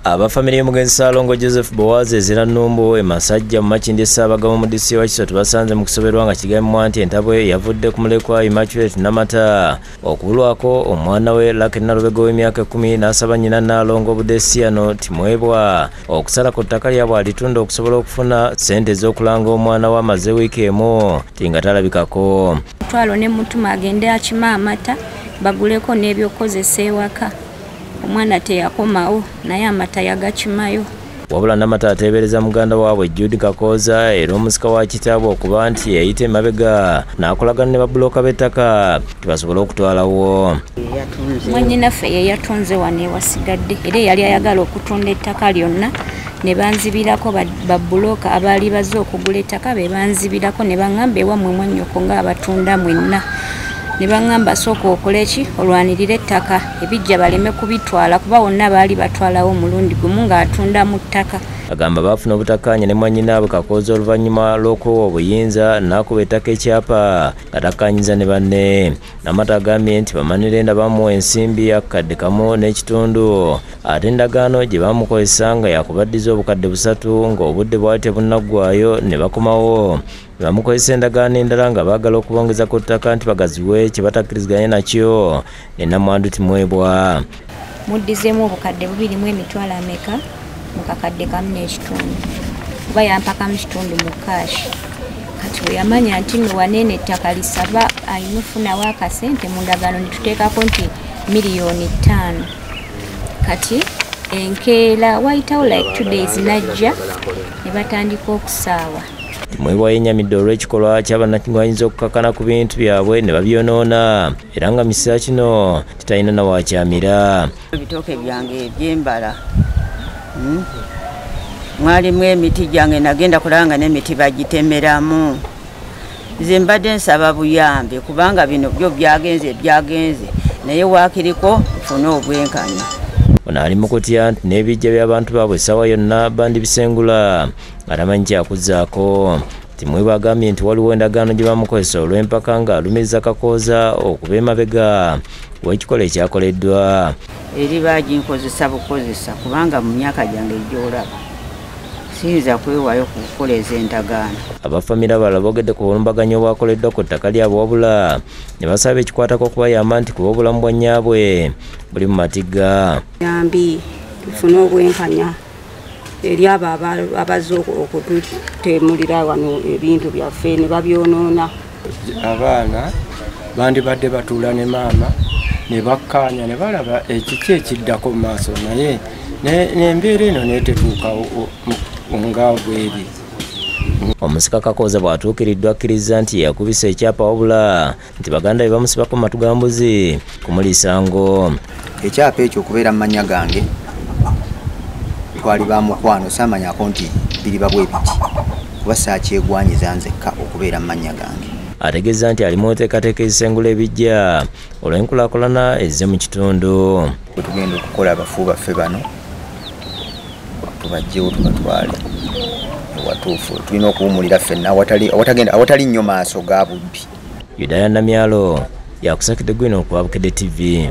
Abafamily y'omugenzi Ssaalongo Joseph Boaz ezira Nnumbu Masajja mu Makindye Ssaabagabo mu DC wa Kisoto basanze mu kusoberwa nga kigambibwa nti entabwe yavudde ku mulekwa Immaculate Namata okubulwako omwana we Lucky Nalubega w'emyaka 10 n'asaba nnyina Nnaalongo Budesiano timwebwa okusala ku ttaka lyabwe alitunda okusobola okufuna ssente ez'okulanga omwana we amaze wiiki emu tinga talabikako. Twalo ne mutuma agende akima amata baguleko n'ebyokozesa ewaka. Omwana teyakomawo naye amata yagakimayo. Wabula Namata ateebereza muganda waabwe Judy Kakoza era omusika wa kitaabwe okuba nti yayita emabega n'akolagana ne babuloka b'ettaka tebasobola okutwalawo. Mwannyinaffe ye yatonze wano ewasigadde era yali ayagala okutunda ettaka lyonna ne banzibirako babuloka abaali bazze okugula ettaka be banzibirako ne baŋŋamba ewammwe mwannyoko ng'abatunda mwenna. Ne baŋŋamba sooka okole ki olwanirira ettaka ebijja baleme kubitwala kuba wonna baali batwalawo omulundi gumu ng'atunda mu ttaka. Agamba baafuna obutakkaanya ne mwannyinaabwe Kakoza oluvannyuma lw'okuwa obuyinza n'akuba ettaka ekyapa nga takkaanyiza ne banne. Namata agambye nti bamanirenda bamuwa ensimbi akakadde kamu n'ekitundu ate endagaano gye baamukozesa nga yakubaddiza obukadde 3 ng'obudde bwali tebunnaggwaayo ne bakomawo bamukozesa endagaano endala nga baagala okubongeza ku ttaka nti bagaziwe kye batakkiriziganye nakyo ne namwandu timwebwa. Muddizeemu obukadde 2.2 ameka mu kakadde kamu n'ekitundu kuba yampaka mu kitundu mu kaashi. Kati bwe yamanya nti nno waneene ettaka lisaba ayimufunawo akasente mu ndagaano ne tuteekako nti miliyoni 5. Kati enkeera wayitawo like 2 days najja ne batandika okusaawa. Timwebwa yenyamidde olw'ekikolwa ky'abannakigwanyiza okukakana ku bintu byabwe ne babyonoona era nga misisa kino titalina na wakyamira. Ebitooke byange ebyembala mwalimu emiti gyange nagenda kulanga n'emiti bagitemeramu. Nze mbadde nsaba buyambe kubanga bino byo byagenze naye waakiriko nfune obwenkanya. Ono ali mu kutya nti n'ebijja by'abantu baabwe essaawa yonna bandibisengula atamanyi kyakuzzaako. Timwebwa agambye nti waliwo endagaano gye bamukozesa olw'empaka ng'alumiriza Kakoza okuba emabega w'ekikola ekyakoleddwa. Eri baginkozesa bukozesa kubanga mu myaka gyange gy'olaba siyinza kwewaayo ku kukola ez'endagaano. Abafamire abalala boogedde ku bulumbaganyi obwakoleddwa ku ttaka lyabwe wabula ne basaba ekikwatako okubayamba nti kuba obulamu bwa nnyabwe buli mu matigga. Yambi tufune obwenkanya eri abo abazze okututemulira wano ebintu byaffe ne babyonoona. Abaana bandibadde batuula ne maama ne bakkaanya ne balaba ekiki ekiddako mu maaso naye n'embeera eno neetetuuka nga bweri. Omusika Kakoza bw'atuukiriddwa akkiriza nti yakubisa ekyapa wabula nti baganda be bamusibako mu matugambuzi kumuliisa ngo. Ekyapa ekyo okubeera mu mannya gange twali ba mukwano saamanyako nti biriba bwe biti kuba saakyegwanyiza nzekka okubeera mu mannya gange. Ategeeza nti alimu oteekateeka ebisengula ebijja olw'enkulaakulana ezze mu kitundu. Bwe tugenda okukola abafu baffe bano tubajjewo tubatwale ewatuufu tulina okuwumulira ffenna awatali nnyo maaso ga bubbi. Yudaya Namyalo yakusakidde gwino ku Bukedde TV.